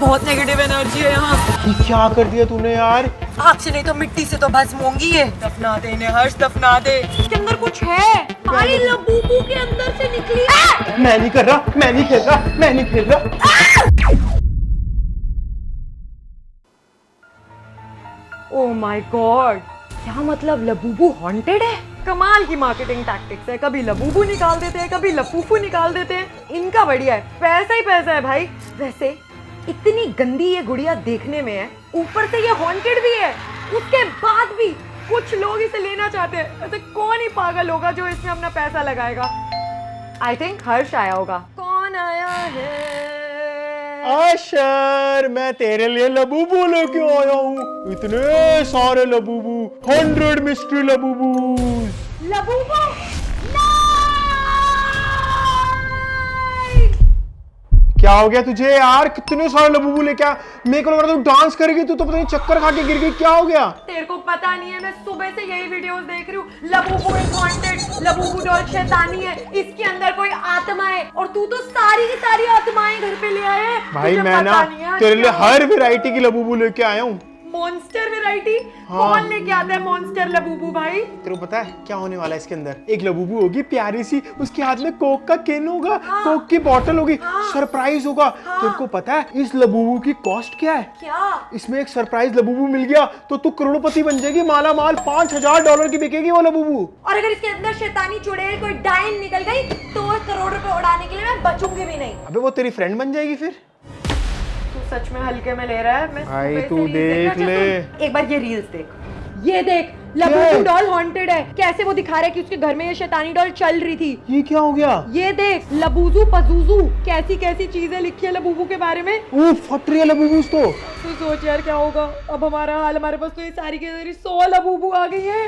बहुत negative energy है यहाँ। क्या कर दिया तूने यार? आग से नहीं तो मिट्टी से तो भस्म होंगी ये। दफना दे इन्हें हर्ष, दफना दे। इसके अंदर कुछ है भाई, लबूबू के अंदर से निकली है। मैं नहीं कर रहा, मैं नहीं खेल रहा, मैं नहीं खेल रहा। ओह माय गॉड, क्या मतलब लबूबू हॉन्टेड है? कमाल की मार्केटिंग टैक्टिक्स है, कभी लबूबू निकाल देते हैं, कभी लपूफू निकाल देते हैं। इनका बढ़िया है, पैसा ही पैसा है भाई। वैसे इतनी गंदी ये गुड़िया देखने में है, ऊपर से ये हॉन्टेड भी है, उसके बाद भी कुछ लोग इसे लेना चाहते हैं। वैसे कौन ही पागल होगा जो इसमें अपना पैसा लगाएगा? आई थिंक हर्ष आया होगा। कौन आया है? अशर, मैं तेरे लिए लबूबू लेके आया हूँ। इतने सारे लबूबू, 100 मिस्ट्री लबूबू। लबूबू क्या हो गया तुझे यार? कितने सारे लबूबू लेके आ? मेरे को लग रहा था तू डांस करेगी, तू तो पता नहीं चक्कर खा के गिर गई। क्या हो गया? तेरे को पता नहीं है, मैं सुबह से यही वीडियोस देख रही हूँ। Labubu is haunted, Labubu doll शैतानी है, इसके अंदर कोई आत्मा है। और तू तो सारी की सारी आत्माएं घर पे ले आया है। भाई मैं ना तेरे लिए हर वैरायटी की लबूबू लेके आया हूँ। Monster variety? हाँ। कौन लेके आता है मॉन्स्टर लबूबू भाई? तेरे को पता है क्या होने वाला है इसके अंदर? एक लबूबू होगी प्यारी सी, उसके हाथ में कोक का केन होगा, हाँ। कोक की बोतल होगी, हाँ। सरप्राइज होगा। हाँ। तेरे को पता है इस लबूबू की कॉस्ट क्या है? क्या? इसमें एक सरप्राइज लबूबू मिल गया तो तू करोड़पति बन जाएगी, माला माल। $5000 की बिकेगी वो लबूबू। और अगर इसके अंदर शैतानी चुड़ैल कोई डायन निकल गई तो करोड़ रुपए उड़ाने के लिए मैं बचूंगी भी नहीं। अबे वो तेरी फ्रेंड बन जाएगी फिर। तू सच में हल्के में ले रहा है? मैं भाई सुबह से तू रील्स देख रहा। ले। अच्छा, एक बार ये रील्स देख, ये देख, लबूबू डॉल हॉन्टेड है। कैसे वो दिखा रहा है कि उसके घर में ये शैतानी डॉल चल रही थी। ये क्या हो गया? ये देख, लबूजू पजूजू, कैसी कैसी चीजें लिखी है लबूबू के बारे में। फट रही है लबूबू तो। तू सोच यार क्या होगा अब हमारा हाल। हमारे पास तो ये सारी की सारी 100 लबूबू आ गई है।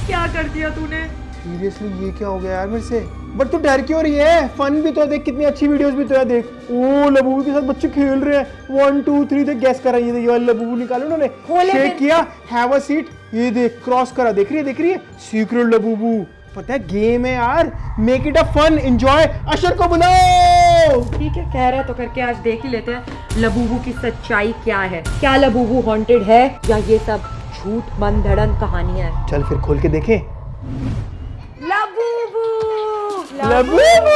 क्या कर दिया तूने? सीरियसली ये क्या हो गया यार मेरे से? बट तू डर क्यों रही है? फन भी तो है, देख कितनी अच्छी वीडियोस भी तो है। देख ओ लबूबू के साथ बच्चे खेल रहे हैं। 1 2 3 देख गैस करा। ये वाला लबूबू निकाला उन्होंने, शेक किया, हैव अ सीट। ये देख क्रॉस करा, देख रही है सीक्रेट लबूबू। पता है गेम है यार, make it a fun, enjoy. अशर को बुलाओ। ठीक है, कह रहा है तो करके आज देख ही लेते हैं लबूबू की सच्चाई क्या है। क्या लबूबू हॉन्टेड है या ये सब झूठ मनधड़न कहानियां हैं? चल फिर खोल के देखें। Labubu Labubu.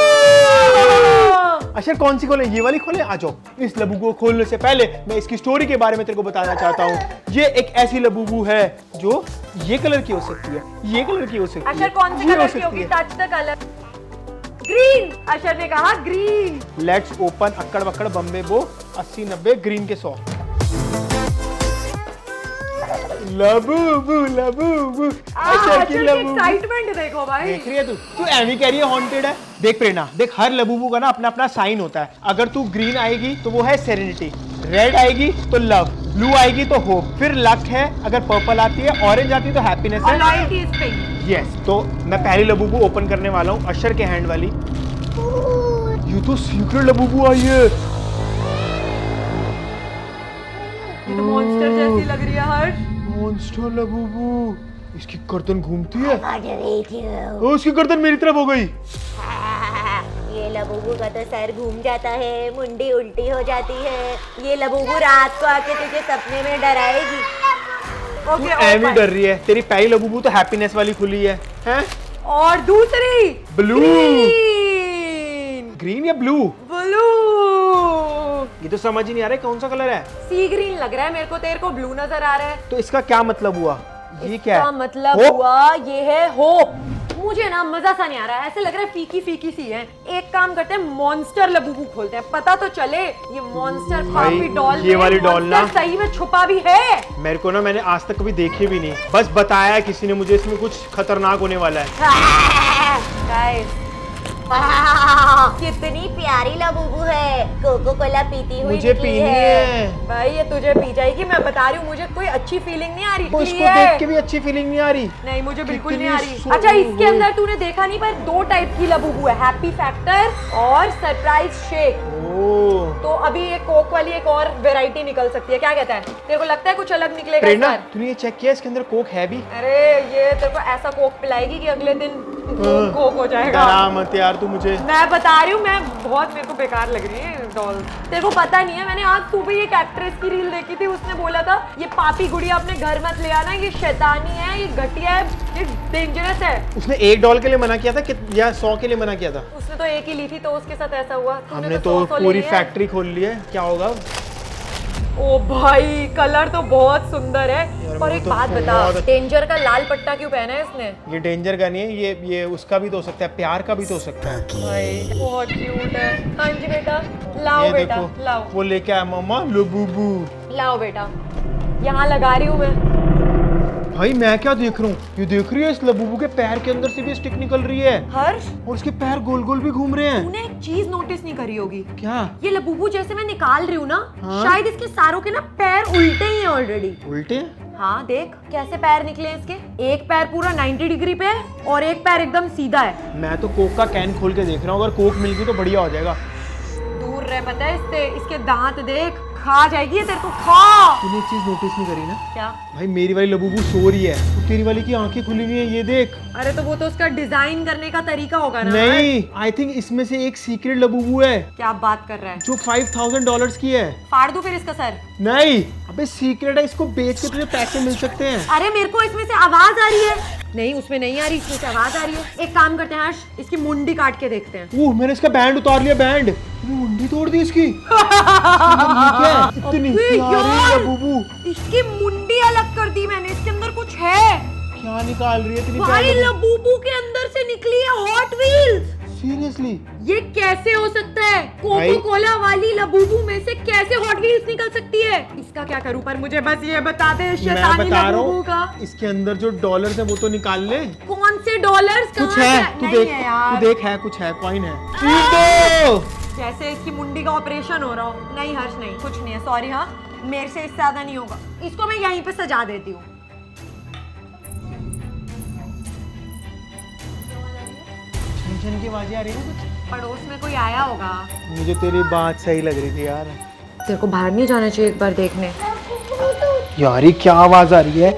अशर कौन सी खोले? ये वाली खोले? आ जाओ। इस लबूबू को खोलने से पहले मैं इसकी स्टोरी के बारे में तेरे को बताना चाहता हूँ। ये एक ऐसी लबूबू है जो ये कलर की हो सकती है, ये कलर की हो सकती है। अशर कौन से कलर की होगी? Touch the colour. ग्रीन। अशर ने कहा ग्रीन। लेट्स ओपन अक्कड़ बक्कड़ बम्बे बो 80-90 ग्रीन के 100। Labubu Labubu. अशर की लबूबू। एक्साइटमेंट देखो भाई। देख रही है तू एमी कह रही है हॉन्टेड है। देख प्रेरणा, देख हर लबूबू का ना अपना अपना साइन होता है। अगर तू ग्रीन आएगी तो वो है सेरेनिटी, रेड आएगी तो लव, ब्लू आएगी तो होप, फिर लक है, अगर पर्पल आती है, ऑरेंज आती है तो हैप्पीनेस है, लॉयल्टी इज पिंक। यस। तो मैं पहली लबूबू ओपन करने वाला हूँ, अशर के हैंड वाली। ये तो सीक्रेट लबूबू आई है। ये तो मॉन्स्टर जैसी लग रही है हर्ष। Monster Labubu. इसकी गर्दन घूमती है। ओ, उसकी गर्दन मेरी तरफ हो गई। ये लबूबू का तो सर घूम जाता है, मुंडी उल्टी हो जाती है। ये लबूबू रात को आके तुझे सपने में डराएगी। ओके, एमी डर रही है। तेरी पहली लबूबू तो हैप्पीनेस वाली खुली है, हैं? और दूसरी ब्लू। ग्रीन। ग्रीन या ब्लू? ब्लू। ये तो समझ ही नहीं आ रहा है कौन सा कलर है। सी ग्रीन लग रहा है मेरे को, तेरे को ब्लू नजर आ रहा है। तो इसका क्या मतलब हुआ? ये क्या है? मतलब Hope? हुआ ये है होप। मुझे ना मजा सा नहीं आ रहा है, ऐसे लग रहा है फीकी फीकी सी है। एक काम करते हैं, मॉन्स्टर लबूबू खोलते हैं, पता तो चले ये मॉन्स्टर पापी डॉल ये वाली डॉल ना सही में छुपा भी है। मेरे को ना, मैंने आज तक कभी देखी भी नहीं, बस बताया किसी ने मुझे इसमें कुछ खतरनाक होने वाला है। गाइस कितनी प्यारी लबूबू है, कोको कोला पीती हुई मुझे निकली पीनी है। भाई ये तुझे पी जाएगी, मैं बता रही हूँ। मुझे कोई अच्छी फीलिंग नहीं आ रही। तो इसको देख के भी अच्छी फीलिंग नहीं आ रही। नहीं, मुझे बिल्कुल कितनी नहीं आ रही। सो- अच्छा, इसके अंदर तूने देखा नहीं, पर 2 टाइप की लबूबू है, हैप्पी फैक्टर और सरप्राइज शेक। ओह, तो अभी ये कोक वाली एक और वैरायटी निकल सकती है, क्या कहता है? तेरे को लगता है कुछ अलग निकलेगा इस प्रेरणा बार? तूने ये चेक किया इसके अंदर कोक है भी? अरे ये तेरे को ऐसा कोक पिलाएगी कि अगले दिन कोक हो जाएगा। डरा मत यार तू मुझे। मैं बता रही हूँ, मैं बहुत, मेरे को बेकार लग रही है डॉल। तेरे को पता नहीं है, मैंने आज सुबह एक एक्ट्रेस की रील देखी थी, उसने बोला था ये पापी गुड़िया अपने घर मत ले आना, ये शैतानी है, ये घटिया है, ये डेंजरस है। उसने 1 डॉल के लिए मना किया था या 100 के लिए मना किया था? उसने तो एक ही ली थी, तो उसके साथ ऐसा हुआ। हमने तो पूरी फैक्ट्री खोल ली है, क्या होगा? ओ भाई कलर तो बहुत सुंदर है। और एक तो बात बता, डेंजर का लाल पट्टा क्यों पहना है इसने? ये डेंजर का नहीं है, ये उसका भी तो हो सकता है, प्यार का भी तो हो सकता है। भाई बहुत क्यूट है। हाँ जी बेटा, लाओ बेटा, लाओ। वो लेके आया मम्मा लबूबू। लाओ बेटा, यहाँ लगा रही हूँ मैं। भाई मैं क्या देख रहा हूँ, ये देख रही है इस लबूबू के पैर के अंदर से भी स्टिक निकल रही है हर्ष, और उसके पैर गोल गोल भी घूम रहे हैं। तूने एक चीज नोटिस नहीं करी होगी? क्या? ये लबूबू जैसे मैं निकाल रही हूँ ना, हाँ? शायद इसके सारों के ना पैर उल्टे ही हैं ऑलरेडी। उल्टे? हाँ देख कैसे पैर निकले हैं इसके। एक पैर पूरा 90 डिग्री पे है और एक पैर एकदम सीधा है। मैं तो कोक का कैन खोल के देख रहा हूँ, अगर कोक मिल गई तो बढ़िया हो जाएगा। दूर रह, पता है इससे, इसके दांत देख, खा जाएगी ये तेरे को, खा। तूने एक चीज नोटिस नहीं करी ना? क्या? भाई मेरी वाली लबूबू सो रही है, तो तेरी वाली की आंखें खुली हुई है, ये देख। अरे तो वो तो उसका डिजाइन करने का तरीका होगा ना। नहीं, आई थिंक इसमें से एक सीक्रेट लबूबू है। क्या बात कर रहा है? जो $5000 की है। फाड़ दूं फिर इसका सर? नहीं, अबे सीक्रेट है, इसको बेच के तुझे पैसे मिल सकते हैं। अरे मेरे को इसमें से आवाज आ रही है। नहीं उसमें नहीं आ रही, इसमें से आवाज आ रही है। एक काम करते हैं हर्ष, इसकी मुंडी काट के देखते हैं। ओह मैंने इसका बैंड उतार लिया, बैंड। मुंडी तोड़ दी इसकी। इतनी प्यारी लबूबू। इसकी मुंडी अलग कर दी मैंने, इसके अंदर कुछ है। क्या निकाल रही है इतनी भाई प्यारी? लबूबू के अंदर से निकली है हॉट व्हील्स। सीरियसली? ये कैसे हो सकता है? कोको कोला वाली लबूबू में से कैसे हॉट व्हील्स निकल सकती है? इसका क्या करूं, पर मुझे बस ये बता दे मैं शैतानी बता रहा लबूबू का। हूँ, इसके अंदर जो डॉलर्स है वो तो निकाल ले। कौन से डॉलर्स? कुछ है, तू देख, तू देख, है कुछ है, कॉइन है। जैसे इसकी मुंडी का ऑपरेशन हो रहा हो। नहीं हर्ष नहीं, कुछ नहीं है, सॉरी। हाँ मेरे से इससे ज्यादा नहीं होगा। इसको मैं यहीं पे सजा देती हूँ। छन की आवाजें आ रही है ना कुछ? पड़ोस में कोई आया होगा। मुझे तेरी बात सही लग रही थी यार। तेरे को बाहर नहीं जाना चाहिए एक बार देखने? यार ये क्या आवाज आ रही है?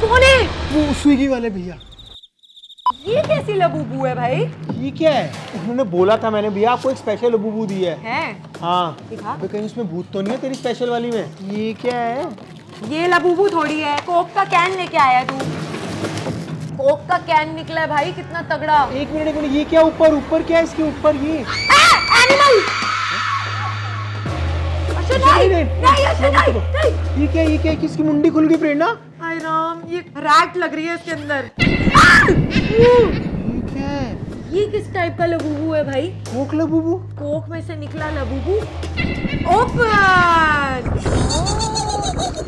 कौन है? वो स्विगी वाले भैया। ये कैसी लबूबू है भाई? ये क्या है? उन्होंने बोला था, मैंने भैया आपको एक स्पेशल लबूबू दी है। हाँ। दिखा। अबे कहीं उसमें भूत तो नहीं है तेरी स्पेशल वाली में? ये क्या है? ये लबूबू थोड़ी है, कोक का कैन लेके आया तू। कोक का कैन निकला है भाई, कितना तगड़ा। एक मिनट, ये क्या ऊपर ऊपर क्या है इसके ऊपर? ये एनिमल। ये क्या, ये क्या, किसकी मुंडी खुल गई प्रेरणा? हाय राम, ये रैट लग रही है इसके अंदर। ये क्या है? ये किस टाइप का लबूबू है भाई? Coke Labubu? कोक में से निकला लबूबू। ओपन।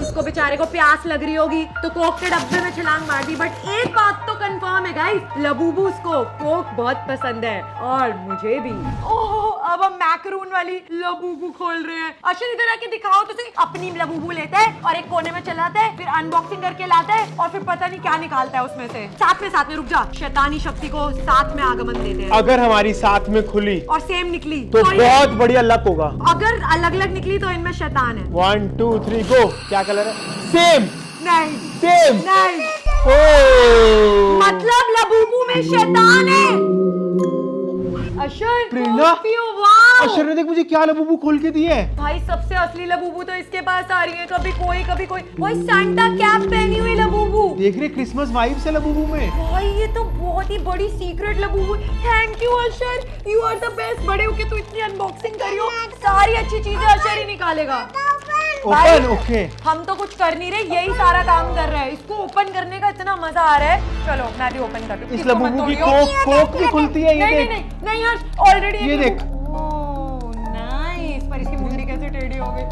इसको बेचारे को प्यास लग रही होगी तो कोक के डब्बे में छलांग मार दी। बट एक बात तो कंफर्म है गाइस, लबूबूस को कोक बहुत पसंद है और मुझे भी। ओह अब हम मैकरून वाली लबूबू खोल रहे हैं। अश्विन इधर आके दिखाओ तो सही। अपनी लबूबू लेते हैं और एक कोने में चलाते हैं, फिर अनबॉक्सिंग करके लाते हैं और फिर पता नहीं क्या निकालता है उसमें से। साथ में रुक जा, शैतानी शक्ति को साथ में आगमन देते हैं। अगर हमारी साथ में खुली और सेम निकली तो बहुत बढ़िया लक होगा। अगर अलग अलग निकली तो इनमें शैतान है। 1 2 3 गो। क्या कलर है? सेम। नहीं सेम नहीं, मतलब लबूबू में शैतान है। अशर प्रेरणा, अशर ने देख मुझे क्या लबूबू खोल के दी है। भाई सबसे असली लबूबू तो इसके पास आ रही है। कभी कोई भाई सांता कैप पहनी हुई लबूबू। देख रहे क्रिसमस वाइब्स है लबूबू में। भाई ये तो बहुत ही बड़ी secret Labubu. Thank you Usher, you are the best. बड़े होके तू इतनी अनबॉक्सिंग करी हो, सारी अच्छी चीजें अशर ही निकालेगा। ओपन। ओके, हम तो कुछ कर नहीं रहे, यही सारा काम कर रहे हैं। इसको ओपन करने का इतना मजा आ रहा है। चलो मैं भी ओपन कर दूं। इस लबूबू की कोक भी खुलती है। ये देख, नहीं यार ऑलरेडी ये देख। नाइस, पर इसकी मुंडी कैसे टेढ़ी हो गई?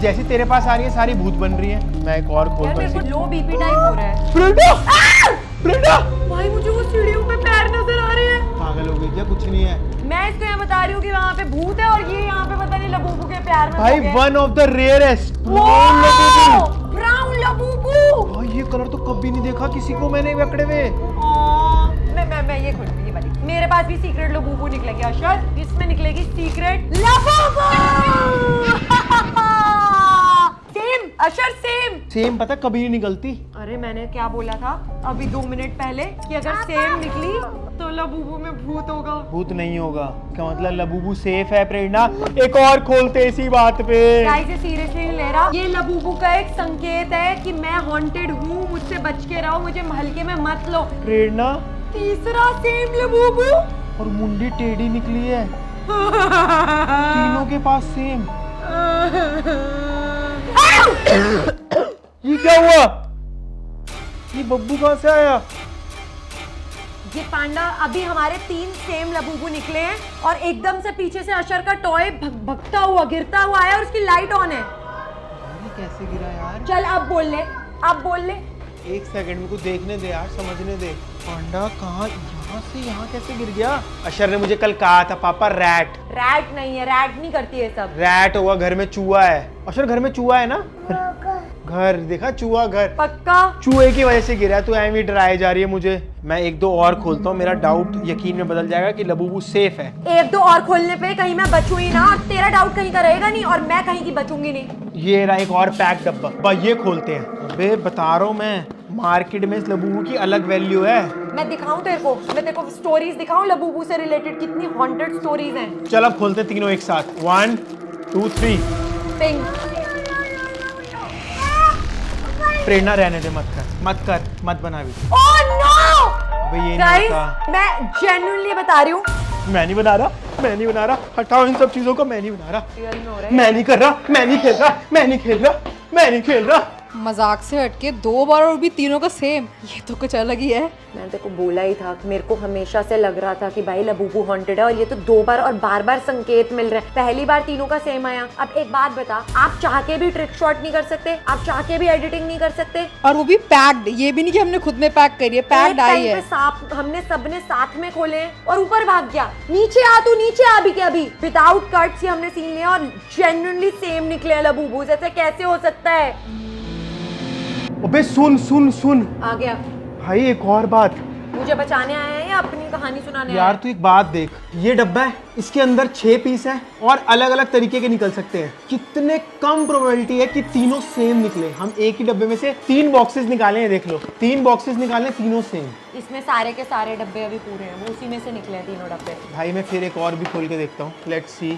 जैसी तेरे पास आ रही है सारी भूत बन रही है। मैं एक और खोल यार दूं। मेरे को लो बीपी टाइप हो रहा है। प्रेरणा भाई मुझे वो सीढ़ियों पे पैर नजर आ रहे हैं। पागल हो गई क्या? कुछ नहीं है। मैं इसको यहाँ बता रही हूँ कि वहाँ पे भूत है और ये यहाँ पे पता नहीं लबूबू के प्यार में। भाई one of the rarest brown Labubu. भाई ये कलर तो कभी नहीं देखा किसी को मैंने पकड़े हुए। मैं ये खोलूंगी, ये वाली। मेरे पास भी सीक्रेट लबूबू निकलेगी अशर, इसमें निकलेगी सीक्रेट लबूबू। सेम अशर सेम। सेम पता कभी नहीं निकलती। अरे मैंने क्या बोला था अभी 2 मिनट पहले कि अगर सेम निकली तो लबूबू में भूत होगा। भूत नहीं होगा, क्या मतलब लबूबू सेफ है प्रेरणा। एक और खोलते इसी बात पे। गाइस ये सीरियसली नहीं ले रहा, ये लबूबू का एक संकेत है कि मैं हॉन्टेड हूँ, मुझसे बच के रहो, मुझे हल्के में मत लो। प्रेरणा तीसरा सेम लबूबू और मुंडी टेढ़ी निकली है। तीनों के पास सेम। ये क्या हुआ? ये बब्बू कहाँ से आया? ये पांडा अभी हमारे 3 सेम लबूबू निकले हैं और एकदम से पीछे से अशर का टॉय भगता हुआ गिरता हुआ आया और उसकी लाइट ऑन है। ये कैसे गिरा यार? चल अब बोल ले, अब बोल ले। एक सेकंड मेरे को देखने दे यार, समझने दे। पांडा कहाँ, यहाँ से यहाँ कैसे गिर गया? अशर ने मुझे कल कहा था पापा रैट। रैट नहीं है, रैट नहीं करती है सब। रैट होगा, घर में चूहा है। अशर घर में चूहा है ना? घर देखा, चूहा घर। पक्का चूहे की वजह से गिरा, तो एम ही डराई जा रही है मुझे। मैं 1-2 और खोलता हूँ, मेरा डाउट यकीन में बदल जाएगा कि लबूबू सेफ है। 1-2 और खोलने पे कहीं मैं बचूं ही ना और तेरा डाउट कहीं का रहेगा नहीं और मैं कहीं की बचूंगी नहीं। ये रहा एक और पैक डब्बा, बस ये खोलते हैं। अबे बता रहा हूँ मैं, मार्केट में इस लबूबू की अलग वैल्यू है। मैं दिखाऊं तेरे को, मैं तेरे को स्टोरीज दिखाऊं लबूबू से रिलेटेड, कितनी हॉन्टेड स्टोरीज हैं। चल अब खोलते तीनों एक साथ। 1 2 3। पिंक। प्रेरणा रहने दे, मत बना वीडियो। ओह नो अबे ये नहीं गाइस, होता। मैं जेन्युइनली बता रही हूँ, मैं नहीं बना रहा। हटाओ इन सब चीजों को, मैं नहीं बना रहा। रियल में हो रहा है। मैं नहीं कर रहा, मैं नहीं खेल रहा। मजाक से हटके 2 बार और भी तीनों का सेम, ये तो कुछ अलग ही है। मैंने तेरे को बोला ही था कि मेरे को हमेशा से लग रहा था कि भाई लबूबू हॉन्टेड है और ये तो 2 बार और बार संकेत मिल रहे हैं। पहली बार तीनों का सेम आया। अब एक बात बता, आप चाह के भी ट्रिक शॉट नहीं कर सकते, आप चाह के भी एडिटिंग नहीं कर सकते। और वो भी पैक्ड, ये भी नहीं कि हमने खुद में पैक करी है, पैक्ड आई है। हमने सबने साथ में खोले और ऊपर भाग गया। नीचे आ, तू नीचे आ अभी के अभी। विदाउट कट्स हमने सीन लिया और जेन्युइनली सेम निकले लबूबू। ऐसे कैसे हो सकता है? अबे सुन आ गया। भाई एक और बात। मुझे बचाने आया है या अपनी कहानी सुनाने आया यार है? तू एक बात देख, ये डब्बा है, इसके अंदर 6 पीस है और अलग अलग तरीके के निकल सकते हैं। कितने कम प्रोबेबिलिटी है कि तीनों सेम निकले। हम एक ही डब्बे में से 3 बॉक्सेस निकाले हैं, देख लो 3 बॉक्सेस निकाले, तीनों सेम। इसमें सारे के सारे डब्बे अभी पूरे हैं, वो उसी में से निकले हैं तीनों डब्बे। भाई मैं फिर एक और भी खोल के देखता हूँ, लेट्स सी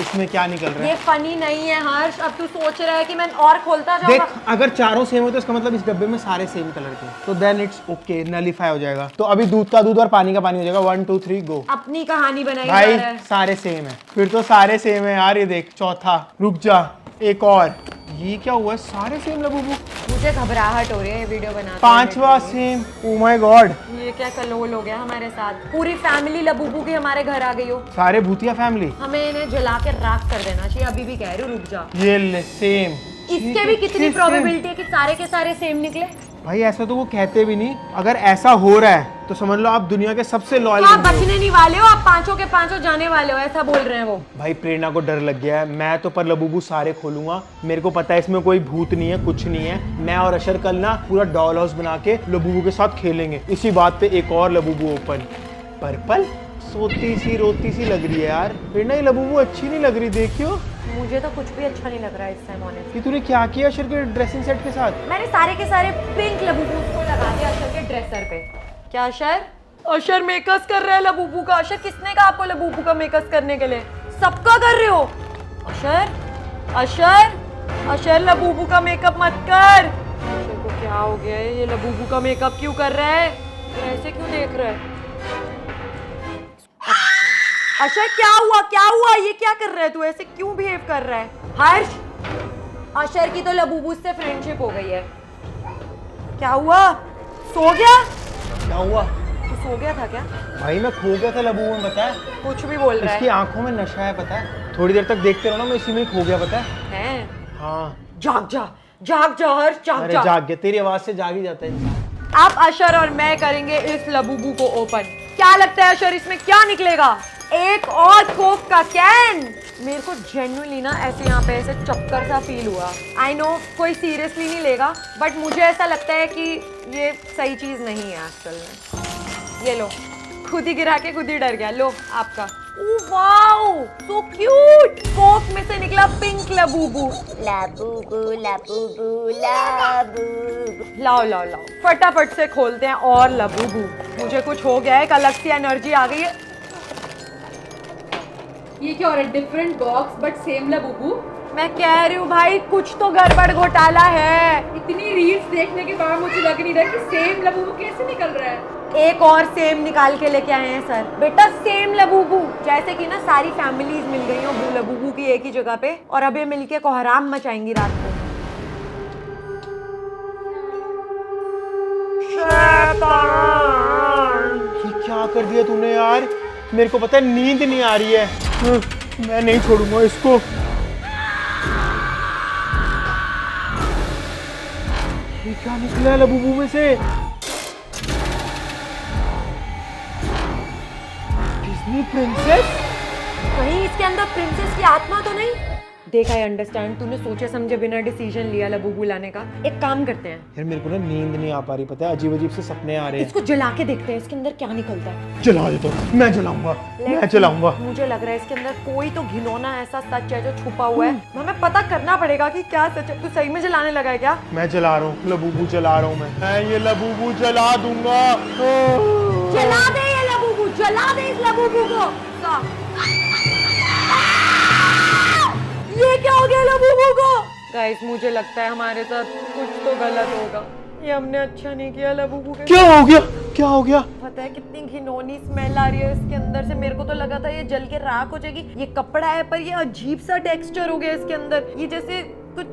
इसमें क्या निकल रहा ये है। फनी नहीं है हर्ष, अब तू सोच रहा है कि मैं और खोलता देख, जाऊंगा। अगर चारों सेम हो तो इसका मतलब इस डब्बे में सारे सेम कलर के, तो देन इट्स ओके, नलीफाई हो जाएगा। तो अभी दूध का दूध और पानी का पानी हो जाएगा। 1 2 3 गो। अपनी कहानी बनाई जा भाई रहा है। सारे सेम है, फिर तो सारे सेम है यार। ये देख, चौथा, रुक जा, एक और। ये क्या हुआ? सारे सेम लबूबू। मुझे घबराहट हो रही है ये वीडियो बनाते। 5वां सेम। ओ माय गॉड, ये क्या कलोल हो गया हमारे साथ। पूरी फैमिली लबूबू की हमारे घर आ गई हो। सारे भूतिया फैमिली। हमें इन्हें जला के राख कर देना चाहिए। अभी भी कह रही हूँ, रुक जा। ये ले सेम। इसके भी कितनी प्रोबेबिलिटी है कि सारे के सारे सेम निकले? भाई ऐसा तो वो कहते भी नहीं। अगर ऐसा हो रहा है तो समझ लो आप दुनिया के सबसे लॉयल तो आप बचने नहीं वाले हो, आप 5 के 5 जाने वाले हो, ऐसा बोल रहे हैं वो। भाई प्रेरणा को डर लग गया है। मैं तो पर लबूबू सारे खोलूंगा। मेरे को पता है इसमें कोई भूत नहीं है, कुछ नहीं है। मैं और अशर कल ना पूरा डॉल हाउस बना के लबूबू के साथ खेलेंगे। इसी बात पे एक और लबूबू ओपन। पर्पल सोती सी रोती सी लग रही है यार। प्रेरणा ये लबूबू अच्छी नहीं लग रही, देखियो। मुझे तो कुछ भी अच्छा नहीं लग रहा है इस टाइम ऑनेस्टली। ये तूने क्या किया अशर के ड्रेसिंग सेट के साथ? मैंने सारे के सारे पिंक लबूबू को लगा दिया अशर के ड्रेसर पे। क्या अशर? अशर मेकअप कर रहा है लबूबू का। अशर किसने कहा आपको लबूबू का मेकअप करने के लिए? सबका कर रहे हो। अशर लबूबू का मेकअप मत कर। अशर को क्या हो गया है? ये लबूबू का मेकअप क्यों कर रहा है? तो ऐसे क्यों देख रहा है? अशर क्या हुआ? ये क्या कर रहा है तू? ऐसे क्यों बिहेव कर रहा है? हर्ष, अशर की तो लबूबू से फ्रेंडशिप हो गई है। क्या हुआ? सो गया? क्या हुआ? तू सो गया था क्या? भाई मैं खो गया था लबूबू में, पता है। कुछ भी बोल रहा इसकी है। आंखों में नशा है, पता है। थोड़ी देर तक देखते रहो ना, मैं इसी में खो गया, पता है। हैं? हाँ। जाग जा हर्ष, जाग अरे जा। जाग गया, तेरी आवाज से जाग ही जाता है इंसान। अब अशर और मैं करेंगे इस लबूबू को ओपन। क्या लगता है अशर, इसमें क्या निकलेगा? एक और कोक का कैन। मेरे को जेन्युइनली ना ऐसे यहाँ पे ऐसे चक्कर सा फील हुआ। आई नो कोई सीरियसली नहीं लेगा, बट मुझे ऐसा लगता है कि ये सही चीज नहीं है एक्चुअल में। ये लो, खुद ही गिरा के खुद ही डर गया। लो आपका। Wow so cute. कोक में से निकला pink Labubu. Labubu Labubu Labubu. लाओ लाओ लाओ, फटाफट से खोलते हैं और लबूबू। मुझे कुछ हो गया है, एक अलग सी एनर्जी आ गई है। ये क्या हो रहा है? Different box but same Labubu. मैं कह रही हूँ भाई कुछ तो गड़बड़ घोटाला है। इतनी रील्स देखने के बाद मुझे लग नहीं रहा कि सेम लबूबू कैसे निकल रहा है। एक और सेम निकाल के लेके आए हैं सर। बेटा सेम लबूबू, जैसे कि ना सारी फैमिलीज मिल गई हो लबूबू की एक ही जगह पे और अब ये मिलके कोहराम मचाएंगी रात को। ये क्या कर दिया तूने यार? मेरे को पता है नींद नहीं आ रही है। मैं नहीं छोड़ूंगा इसको। ये क्या निकला है लबूबू में से? Disney princess? कहीं इसके अंदर प्रिंसेस की आत्मा तो नहीं? देख आई अंडरस्टैंड, तूने सोचे समझे बिना डिसीजन लिया लबूबू लाने का। एक काम करते हैं, यार मेरे को ना नींद नहीं आ पा रही, पता है अजीब अजीब से सपने आ रहे हैं। इसको जला के देखते हैं इसके अंदर क्या निकलता है। जला दे तो, मैं जलाऊंगा, मैं जलाऊंगा। मुझे लग रहा है इसके अंदर कोई तो घिनौना ऐसा सच है जो छुपा हुआ है। हमें पता करना पड़ेगा कि क्या सच है। तू सही में जलाने लगा है क्या? मैं जला रहा हूँ लबूबू, जला रहा हूँ मैं ये लबूबू जला दूंगा। जला दे ये लबूबू, जला दे इस लबूबू को। ये क्या हो गया लबूबू को? गाइस मुझे लगता है हमारे साथ कुछ तो गलत होगा। ये हमने अच्छा नहीं किया लबूबू के। क्या हो गया? क्या हो गया? पता है कितनी घिनौनी स्मेल आ रही है इसके अंदर से। मेरे को तो लगा था ये जल के राख हो जाएगी। ये कपड़ा है पर ये अजीब सा टेक्सचर हो गया इसके अंदर। ये जैसे कुछ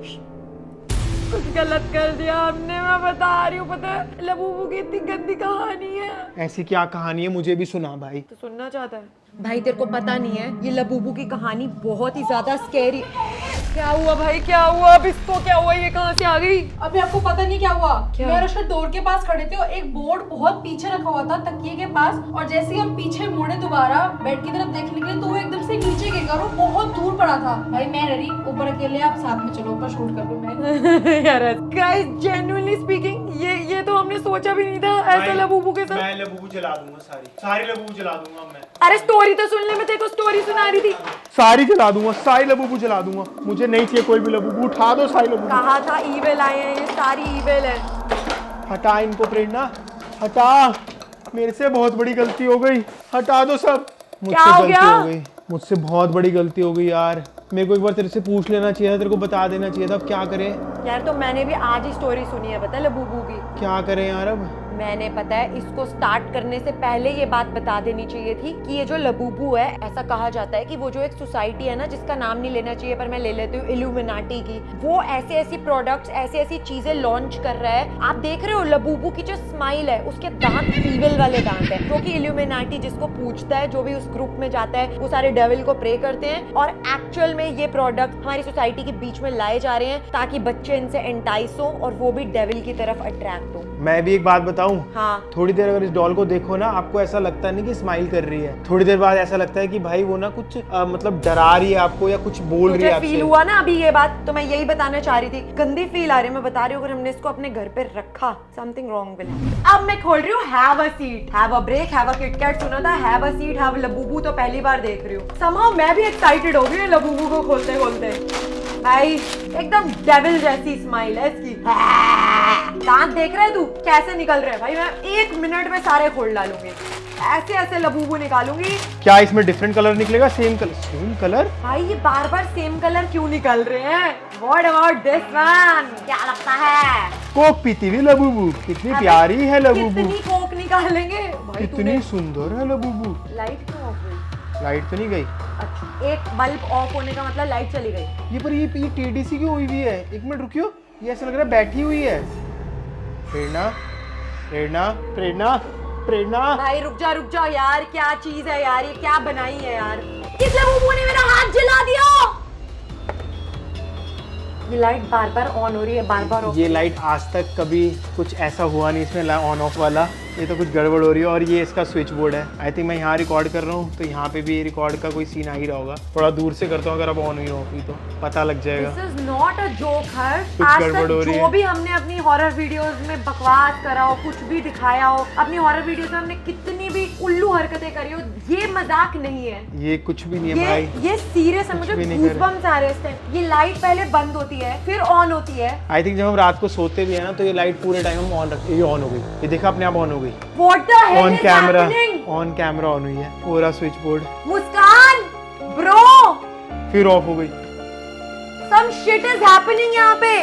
गलत कर दिया हमने। मैं बता रही हूँ, पता है लबूबू की इतनी गंदी कहानी है। ऐसी क्या कहानी है? मुझे भी सुना भाई। तो सुनना चाहता है? भाई तेरे को पता नहीं है, ये लबूबू की कहानी बहुत ही ज्यादा स्कैरी। क्या हुआ भाई, क्या हुआ? अब इसको क्या हुआ? ये कहाँ से आ गई? अभी आपको पता नहीं क्या हुआ। क्या? मैं और अर्शद डोर के पास खड़े थे और एक बोर्ड बहुत पीछे रखा हुआ था तकिए के पास, और जैसे ही हम पीछे मुड़े दोबारा बेड की तरफ देखने के लिए तो वो एकदम से नीचे गिर और बहुत दूर पड़ा था। भाई मैं रेडी, ऊपर अकेले, आप साथ में चलो, ऊपर शूट कर लो। मैं यार गाइस जेन्युइनली स्पीकिंग ये तो हमने सोचा भी नहीं था ऐसा लबूबू के साथ। मैं लबूबू जला दूंगा, सारी लबूबू जला दूंगा मैं। अरे स्टोरी तो सुन ले, मैं तेरे को स्टोरी सुना रही थी। सारी जला दूंगा, सारी लबूबू जला दूंगा। मुझे नहीं चाहिए कोई भी लबूबू, उठा दो सारी लबूबू। कहा था ईविल आए हैं, ये सारी ईविल है। हटा इनको प्रेरणा, हटा। मेरे से बहुत बड़ी गलती हो गई, हटा दो सब। मुझसे हो गलती गया? हो गई, मुझसे बहुत बड़ी गलती हो गई यार। मेरे को एक बार तेरे से पूछ लेना चाहिए था, तेरे को बता देना चाहिए था। अब क्या करें यार तो मैंने भी आज ही स्टोरी सुनी है, पता है लबूबू की। क्या करें यार अब? मैंने पता है इसको स्टार्ट करने से पहले ये बात बता देनी चाहिए थी कि ये जो लबूबू है, ऐसा कहा जाता है कि वो जो एक सोसाइटी है ना, जिसका नाम नहीं लेना चाहिए पर मैं ले लेती हूँ, इल्यूमिनाटी की, वो ऐसे ऐसी प्रोडक्ट्स, ऐसी ऐसी चीजें लॉन्च कर रहा है। आप देख रहे हो लबूबू की जो स्माइल है, उसके दांत ईविल वाले दांत है, जो कि इल्यूमिनाटी जिसको पूछता है, जो भी उस ग्रुप में जाता है, वो सारे डेविल को प्रे करते हैं। और एक्चुअल में ये प्रोडक्ट हमारी सोसाइटी के बीच में लाए जा रहे हैं ताकि बच्चे इनसे एंटाइस हो और वो भी डेविल की तरफ अट्रैक्ट हो। मैं भी एक बात बताऊं, हाँ थोड़ी देर अगर इस डॉल को देखो ना, आपको ऐसा लगता नहीं कि स्माइल कर रही है। थोड़ी देर बाद ऐसा लगता है कि भाई वो ना कुछ मतलब डरा रही है आपको या कुछ बोल रही है मुझे आपसे। फील हुआ ना अभी ये बात, तो मैं यही बताना चाह रही थी। गंदी फील आ रही है, मैं बता रही हूँ। अगर हमने इसको अपने घर पे रखा, समथिंग रॉन्ग विल हैपन। अब मैं खोल रही हूँ have a seat, have a break, have a KitKat. सुना था have a seat, have Labubu तो पहली बार देख रही हूँ। समहाउ मैं भी एक्साइटेड हो गई हूँ लबूबू को खोलते खोलते। भाई एकदम डेविल जैसी स्माइल है इसकी। दांत देख रहे तू कैसे निकल रहे हैं? भाई मैं 1 मिनट में सारे खोल डालूंगी, ऐसे ऐसे लबूबू निकालूंगी। क्या इसमें डिफरेंट कलर निकलेगा? Same colour? Same colour? भाई ये बार बार सेम कलर क्यों निकल रहे हैं? What about this one? क्या लगता है? कोक पीती हुई लबूबू, कितनी अबे, प्यारी है लबूबू, कितनी कोक निकालेंगे भाई? कितनी सुंदर है लबूबू। लाइट क्यों ऑफ हुई? लाइट तो नहीं गई? अच्छा, एक बल्ब ऑफ होने का मतलब लाइट चली गई। ये पर ये टीडीसी क्यों हुई हुई है? एक मिनट रुकियो, ये ऐसा लग रहा है बैठी हुई है। प्रेरणा, प्रेरणा, प्रेरणा, प्रेरणा। भाई रुक जा यार, क्या चीज है यार? ये क्या बनाई है यार? किस लबूबू ने मेरा हाथ जला दिया? ये लाइट बार बार ऑन हो रही है, बार बार ऑफ। ये लाइट आज तक कभी कुछ ऐसा हुआ नहीं इसमें ऑन ऑफ वाला। ये तो कुछ गड़बड़ हो रही है। और ये इसका स्विच बोर्ड है। आई थिंक मैं यहाँ रिकॉर्ड कर रहा हूँ तो यहाँ पे भी रिकॉर्ड का कोई सीन आ ही रहा होगा। थोड़ा दूर से करता हूँ, अगर अब ऑन हुई हो तो पता लग जाएगा। This is not a joke हर। कुछ आज गड़बड़ हो तक रही जो है। भी हमने अपनी हॉरर वीडियोस में बकवास करा हो, कुछ भी दिखाया हो, अपनी हॉरर वीडियोस में हमने कितनी भी उल्लू हरकतें करी हो, ये मजाक नहीं है। ये कुछ भी नहीं है भाई। ये सीरियस है। मुझे भी नहीं कर रहे। गूज़बम्स आ रहे हैं इस टाइम। ये लाइट पहले बंद होती है फिर ऑन होती है। आई थिंक जब हम रात को सोते भी है ना तो ये लाइट पूरे टाइम हम ऑन रखते। ये ऑन हो गई, ये देखा अपने आप ऑन हो गई। What the hell on is camera, happening? On camera on हुई है पूरा स्विच बोर्ड। मुस्कान ब्रो, फिर ऑफ हो गई। some shit is happening यहाँ पे।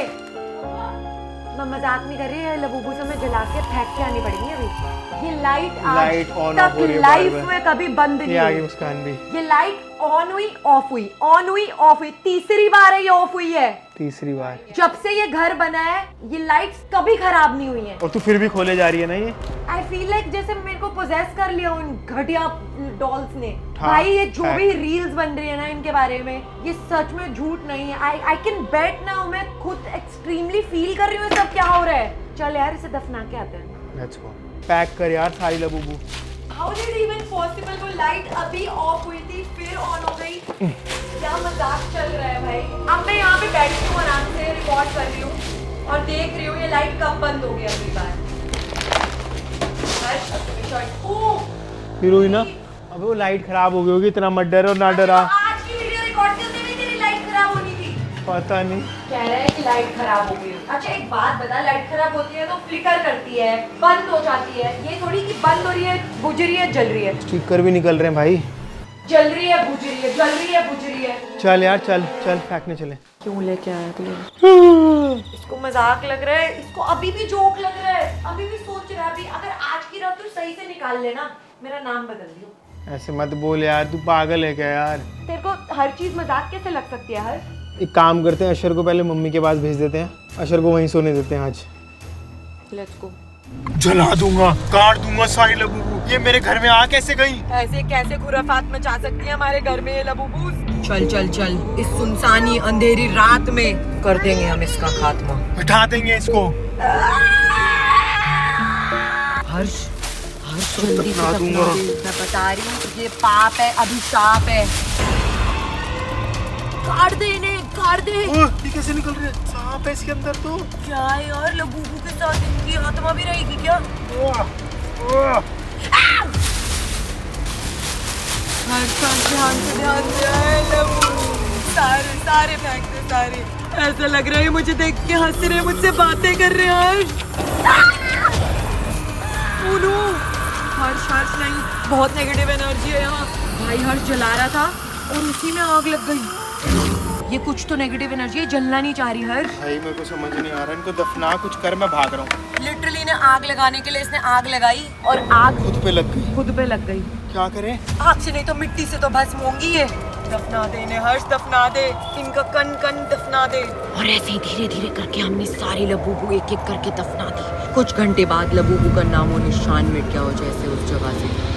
मैं मजाक नहीं कर रही है। लबूबू से मैं जला के फेंक के आनी पड़ेगी अभी। ये लाइट लाइट आज on off तक हो रही है लाइफ बार-बार। में कभी बंद ये नहीं आगे हुई। मुस्कान भी। ये लाइट ऑन हुई ऑफ हुई, ऑन हुई ऑफ हुई, तीसरी बार है ये ऑफ हुई है। तीसरी बार। जब से ये घर बना है ये लाइट्स कभी खराब नहीं हुई हैं। और तू फिर भी खोले जा रही है ना ये। आई फील लाइक जैसे मेरे को पोजेस कर लिया उन घटिया डॉल्स ने। हाँ, भाई ये जो है। भी रील्स बन रही है ना इनके बारे में, ये सच में झूठ नहीं है। आई कैन बेट नाउ, मैं खुद एक्सट्रीमली फील कर रही हूँ सब क्या हो रहा है। चल यार इसे दफना के आते हैं। Let's go. पैक कर यार सारी Labubu. How did even possible? वो लाइट अभी ऑफ हुई थी फिर ऑन हो गई। क्या मजाक चल रहा है भाई। अब मैं यहाँ पे बैठी हूँ आराम से रिकॉर्ड कर रही हूँ और देख रही हूँ ये लाइट कब बंद हो गई अगली बार। फिर हुई ना। अबे वो लाइट खराब हो गई होगी, इतना मत डरो ना डरा। आज की वीडियो रिकॉर्ड करते हुए तेरी लाइट खराब होनी थी। पता नहीं। कह रहा है कि लाइट खराब हो गई। अच्छा एक बात बता, लाइट खराब होती है तो फ्लिकर करती है, बंद हो जाती है। ये थोड़ी कि बंद हो रही है, बुझ रही है, जल रही है। स्टिकर भी निकल रहे हैं भाई। जल रही है, बुझ रही है, जल रही है, बुझ रही है। चल यार चल चल फेंकने चले। क्यों लेके आया तू? इसको मजाक लग रहा है, इसको अभी भी जोक लग रहा है, अभी भी सोच रहा है अभी अगर आज की रात तू सही से निकाल लेना मेरा नाम बदल दियो। ऐसे मत बोल यार, तू पागल है क्या यार। तेरे को हर चीज मजाक कैसे लग सकती है हर? एक काम करते हैं, अशर को पहले मम्मी के पास भेज देते हैं, अशर को वहीं सोने देते हैं आज। Let's go. जला दूंगा, काट दूंगा सारी लबूबू। ये मेरे घर में आ कैसे गई? ऐसे कैसे खुराफात मचा सकती है हमारे घर में ये लबूबूस? चल चल चल, इस सुनसानी अंधेरी रात में कर देंगे हम इसका खात्मा। हटा देंगे इसको। हर्ष हर्ष जल्दी से दफना दूंगा। दफना दे। मैं बता रही हूँ ये पाप है, अभिशाप है। काट दे इन्हें, काट दे। ये कैसे निकल रहे हैं? सांप है इसके अंदर तो। क्या है यार, लबूबू के साथ इनकी आत्मा भी रहेगी क्या? ध्यान से लबूबू सारे सारे फेंक दे सारे। ऐसा लग रहा है मुझे देख के हंस रहे, मुझसे बातें कर रहे हैं। हर्ष हर्ष नहीं, बहुत नेगेटिव एनर्जी है यहाँ। भाई हर्ष जला रहा था और उसी में आग लग गई। ये कुछ तो नेगेटिव एनर्जी है, जलना नहीं चाह रही हर्ष। भाई मेरे को समझ नहीं आ रहा, इनको दफना कुछ कर, मैं भाग रहा हूँ। लिटरली ने आग लगाने के लिए इसने आग लगाई और आग खुद पे लग गई। खुद पे लग गई। क्या करें? आग से नहीं तो मिट्टी से तो भस्म होंगी ये। दफना दे इन्हें हर्ष, दफना दे इनका कन कन दफना दे। और ऐसे ही धीरे धीरे करके हमने सारी लबूबू एक एक करके दफना दी। कुछ घंटे बाद लबूबू का नामो निशान मिट गया हो जैसे उस जगह से।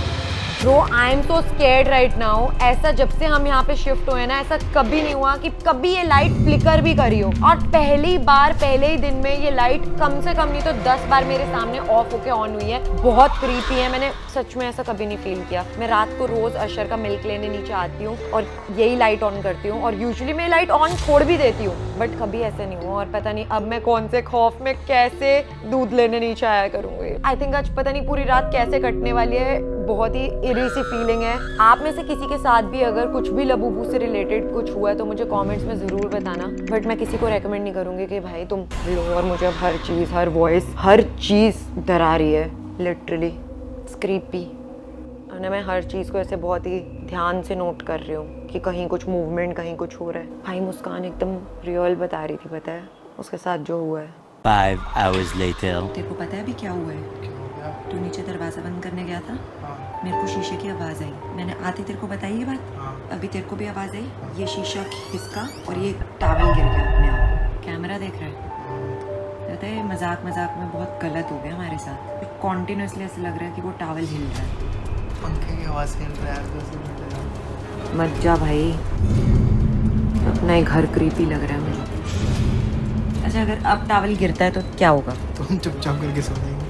Bro I am so scared right now. ऐसा जब से हम यहाँ पे शिफ्ट हुए ना, ऐसा कभी नहीं हुआ कि कभी ये लाइट फ्लिकर भी करी हो। और पहली बार पहले ही दिन में ये लाइट कम से कम नहीं तो 10 बार मेरे सामने ऑफ होके ऑन हुई है। बहुत क्रीपी है, मैंने सच में ऐसा कभी नहीं फील किया। मैं रात को रोज अशर का मिल्क लेने नीचे आती हूँ और यही लाइट ऑन करती हूँ और यूजुअली मैं लाइट ऑन छोड़ भी देती हूँ, बट कभी ऐसा नहीं हुआ। और पता नहीं अब मैं कौन से खौफ में कैसे दूध लेने नीचे आया करूँगी। आई थिंक आज पता नहीं पूरी रात कैसे कटने वाली है। बहुत ही इरी सी फीलिंग है। आप में से किसी के साथ भी अगर कुछ भी लबूबू से रिलेटेड कुछ हुआ है तो मुझे कमेंट्स में ज़रूर बताना। बट मैं किसी को रेकमेंड नहीं करूँगी कि भाई तुम लो। और मुझे अब हर चीज़, हर वॉइस, हर चीज़ डरा रही है। Literally creepy. और मैं हर चीज़ को ऐसे बहुत ही ध्यान से नोट कर रही हूँ कि कहीं कुछ मूवमेंट, कहीं कुछ हो रहा है। भाई मुस्कान एकदम रियल बता रही थी, पता है उसके साथ जो हुआ है। 5 hours later. तेरे को पता है अभी क्या हुआ है? तू नीचे दरवाजा बंद करने गया था, मेरे को शीशे की आवाज़ आई। मैंने आते तेरे को बताई ये बात। अभी तेरे को भी आवाज़ आई। ये शीशा खिसका और ये टावल गिर गया अपने आप। कैमरा देख रहा है। पता है मजाक मजाक में बहुत गलत हो गया हमारे साथ। कॉन्टिन्यूसली ऐसा लग रहा है कि वो टावल हिल रहा है। पंखे की आवाज़ हिल रहा है। मत जा भाई, अपना ही घर क्रीपी लग रहा है मुझे। अच्छा अगर अब टावल गिरता है तो क्या होगा? तुम चुपचाप करके सो जाएंगे।